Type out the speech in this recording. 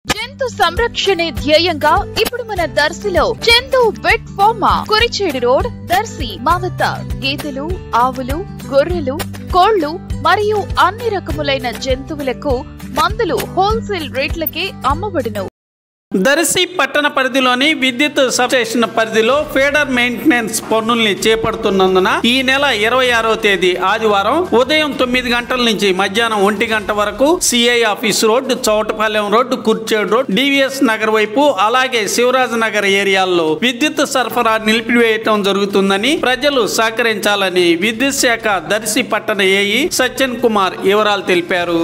జంతు సంరక్షణే ధ్యేయంగా ఇప్పుడు మన దర్శిలో Chandu vet pharma Kurichedu road Darshi మా వద్ద గేదెలు, ఆవులు, గొర్రెలు, కోళ్లు మరియు అన్ని రకములైన జంతువులకు మందులు హోల్సేల్ రేట్లకే అమ్మబడును. దర్శి పట్టణ పరిధిలోని విద్యుత్ సబ్స్టేషన్ పరిధిలో ఫీడర్ మెయింటెనెన్స్ పనుల్ని చేపడుతున్నందున ఈ నెల 26వ తేదీ ఆదివారం ఉదయం 9 గంటల నుంచి మధ్యాహ్నం 1 గంట వరకు CI office road, Chowtapalem road, Kurichedu road, DVS Nagar వైపు అలాగే శివరాజ్ నగర్ ఏరియాల్లో విద్యుత్ సరఫరా నిలిపివేయటం జరుగుతుందని ప్రజలు సహకరించాలని విద్యుత్ శాఖ దర్శి పట్టణ ఏఈ సత్యన్ కుమార్ వివరాలు తెలిపారు.